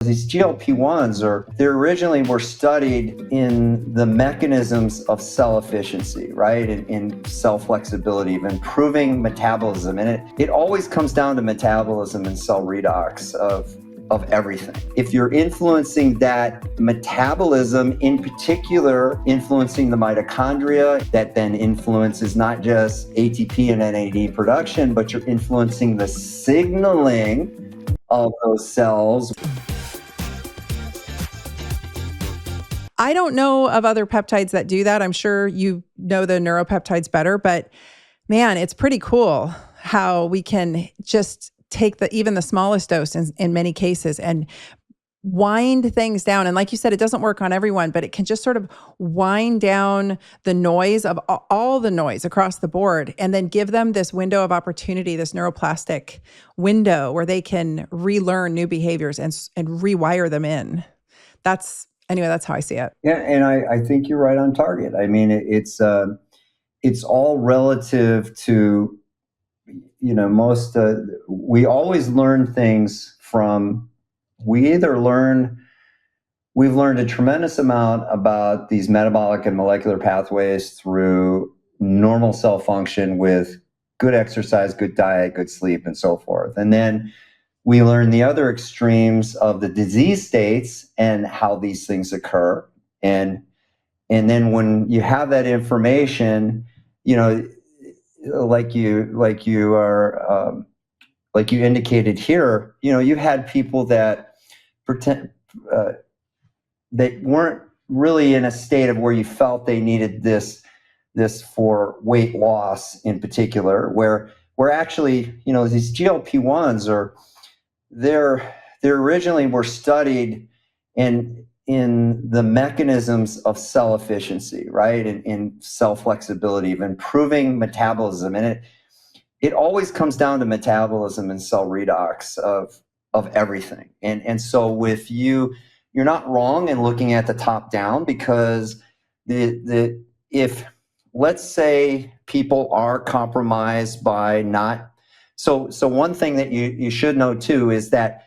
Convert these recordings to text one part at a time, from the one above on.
These GLP-1s they originally were studied in the mechanisms of cell efficiency, right? In cell flexibility, of improving metabolism. And it always comes down to metabolism and cell redox of everything. If you're influencing that metabolism, in particular, influencing the mitochondria, that then influences not just ATP and NAD production, but you're influencing the signaling of those cells. I don't know of other peptides that do that. I'm sure you know the neuropeptides better, but man, it's pretty cool how we can just take even the smallest dose in many cases and wind things down. And like you said, it doesn't work on everyone, but it can just sort of wind down the noise of all the noise across the board and then give them this window of opportunity, this neuroplastic window where they can relearn new behaviors and rewire them in. Anyway, that's how I see it. Yeah, and I think you're right on target. I mean, it's all relative to, most, we always learn things we've learned a tremendous amount about these metabolic and molecular pathways through normal cell function with good exercise, good diet, good sleep, and so forth. And then we learn the other extremes of the disease states and how these things occur. And then when you have that information, like you indicated here, you had people that they weren't really in a state of where you felt they needed this for weight loss in particular, where actually, these GLP-1s they originally were studied in the mechanisms of cell efficiency, right? In cell flexibility, of improving metabolism. And it always comes down to metabolism and cell redox of everything. And so with you're not wrong in looking at the top down, because if let's say people are compromised by not. So one thing that you should know too is that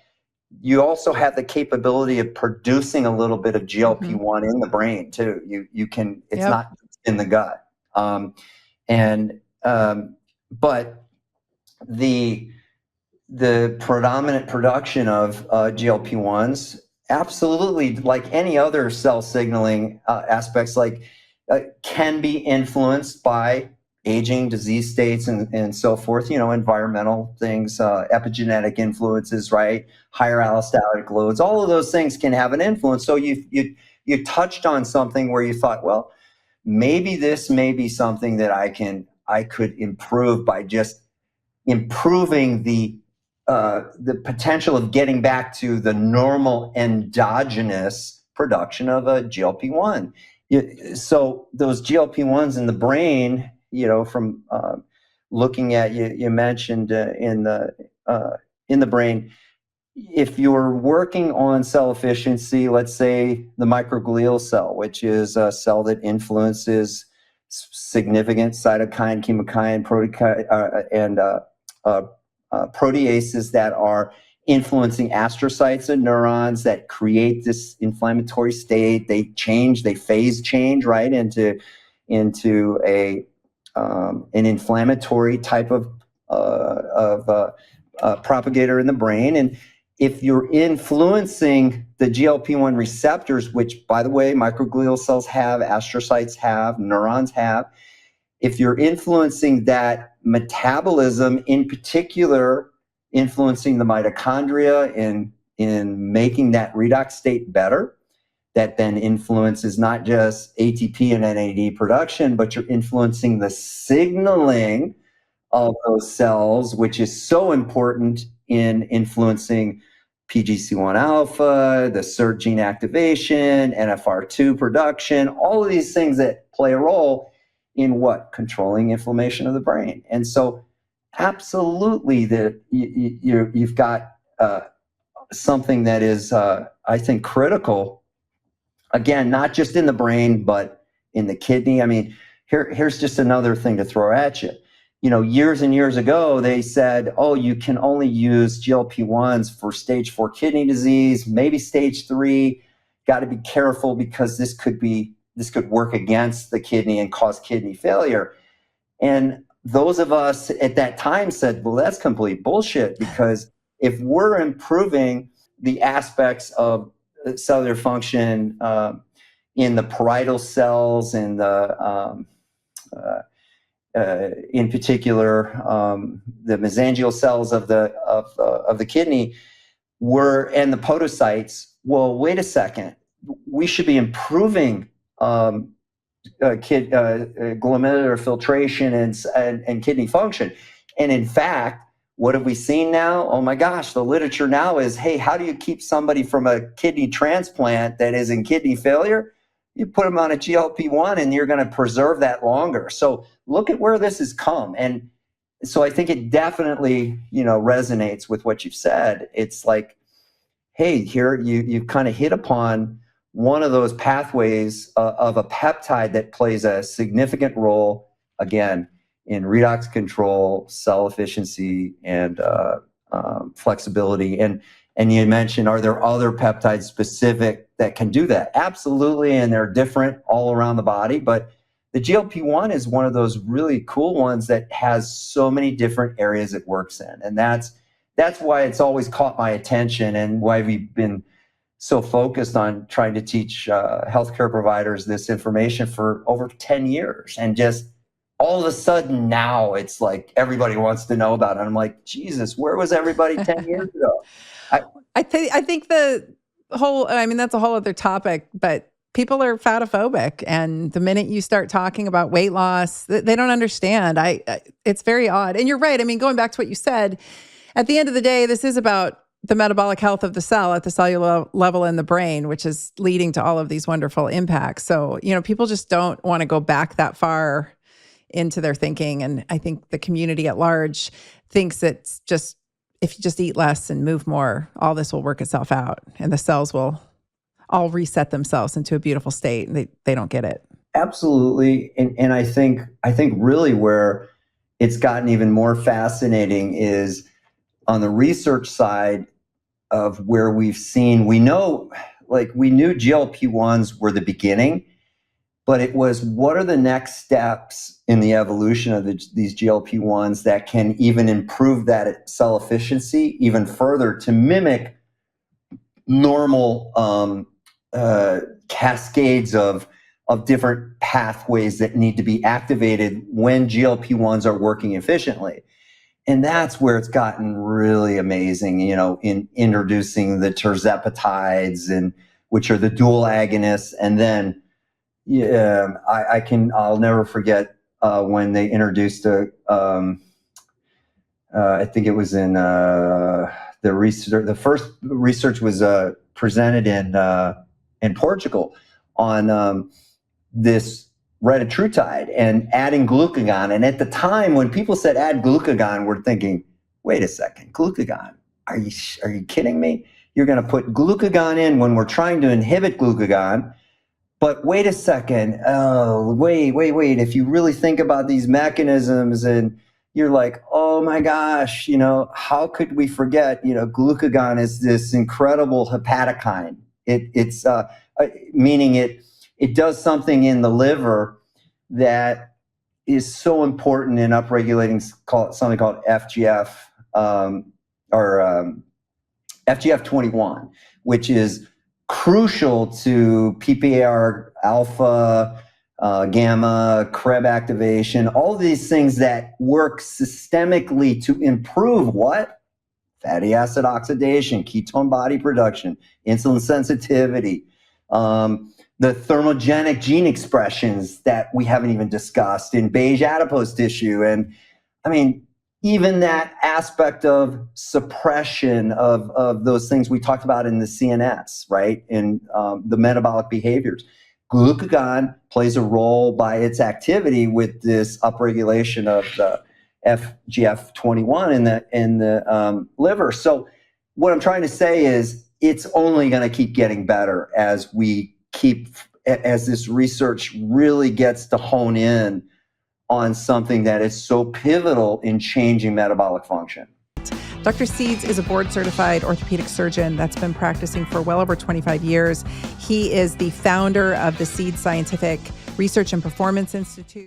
you also have the capability of producing a little bit of GLP-1 in the brain too. You can, it's not in the gut. But the predominant production of GLP-1s, absolutely, like any other cell signaling aspects, can be influenced by aging, disease states, and so forth, environmental things, epigenetic influences, right? Higher allostatic loads, all of those things can have an influence. So you touched on something where you thought, well, maybe this may be something that I could improve by just improving the potential of getting back to the normal endogenous production of a GLP-1. So those GLP-1s in the brain, from looking at, you mentioned in the brain, if you're working on cell efficiency, let's say the microglial cell, which is a cell that influences significant cytokine, chemokine, proteases that are influencing astrocytes and neurons that create this inflammatory state. They phase change right into an inflammatory type of propagator in the brain. And if you're influencing the GLP-1 receptors, which, by the way, microglial cells have, astrocytes have, neurons have, if you're influencing that metabolism, in particular, influencing the mitochondria in making that redox state better, that then influences not just ATP and NAD production, but you're influencing the signaling of those cells, which is so important in influencing PGC1 alpha, the SERT gene activation, NFR2 production, all of these things that play a role in controlling inflammation of the brain. And so absolutely you've got something that is, I think, critical. Again, not just in the brain, but in the kidney. I mean, here's just another thing to throw at you. years and years ago, they said, oh, you can only use GLP-1s for stage 4 kidney disease, maybe stage 3. Got to be careful because this could work against the kidney and cause kidney failure. And those of us at that time said, well, that's complete bullshit, because if we're improving the aspects of cellular function in the parietal cells and in particular the mesangial cells of the kidney and the podocytes, well, wait a second, we should be improving glomerular filtration and kidney function. And in fact, what have we seen now? Oh my gosh, the literature now is, hey, how do you keep somebody from a kidney transplant that is in kidney failure? You put them on a GLP-1 and you're going to preserve that longer. So look at where this has come. And so I think it definitely, resonates with what you've said. It's like, hey, here you kind of hit upon one of those pathways of a peptide that plays a significant role, again, in redox control, cell efficiency, and flexibility. And you mentioned, are there other peptides specific that can do that? Absolutely, and they're different all around the body. But the GLP-1 is one of those really cool ones that has so many different areas it works in. And that's why it's always caught my attention, and why we've been so focused on trying to teach healthcare providers this information for over 10 years. And just all of a sudden now it's like everybody wants to know about it. I'm like, Jesus, where was everybody 10 years ago? I think the whole, that's a whole other topic, but people are fatophobic. And the minute you start talking about weight loss, they don't understand. It's very odd. And you're right. Going back to what you said, at the end of the day, this is about the metabolic health of the cell at the cellular level in the brain, which is leading to all of these wonderful impacts. So, people just don't want to go back that far into their thinking. And I think the community at large thinks it's just, if you just eat less and move more, all this will work itself out and the cells will all reset themselves into a beautiful state, and they don't get it. Absolutely. And I think really where it's gotten even more fascinating is on the research side of where we knew GLP-1s were the beginning, but it was, what are the next steps in the evolution of these GLP-1s that can even improve that cell efficiency even further to mimic normal cascades of different pathways that need to be activated when GLP-1s are working efficiently. And that's where it's gotten really amazing, in introducing the terzepatides, which are the dual agonists. And then I'll never forget when they introduced I think it was in the research. The first research was presented in Portugal on this retatrutide and adding glucagon. And at the time, when people said add glucagon, we're thinking, wait a second, glucagon? Are you kidding me? You're going to put glucagon in when we're trying to inhibit glucagon. But wait a second, wait. If you really think about these mechanisms, and you're like, oh my gosh, how could we forget, glucagon is this incredible hepatokine. It's meaning it does something in the liver that is so important in upregulating something called FGF or FGF21, which is crucial to PPAR alpha, gamma, Krebs activation, all these things that work systemically to improve what? Fatty acid oxidation, ketone body production, insulin sensitivity, the thermogenic gene expressions that we haven't even discussed in beige adipose tissue. And even that aspect of suppression of those things we talked about in the CNS, right? In the metabolic behaviors. Glucagon plays a role by its activity with this upregulation of the FGF21 in the liver. So what I'm trying to say is it's only going to keep getting better as this research really gets to hone in on something that is so pivotal in changing metabolic function. Dr. Seeds is a board-certified orthopedic surgeon that's been practicing for well over 25 years. He is the founder of the Seeds Scientific Research and Performance Institute.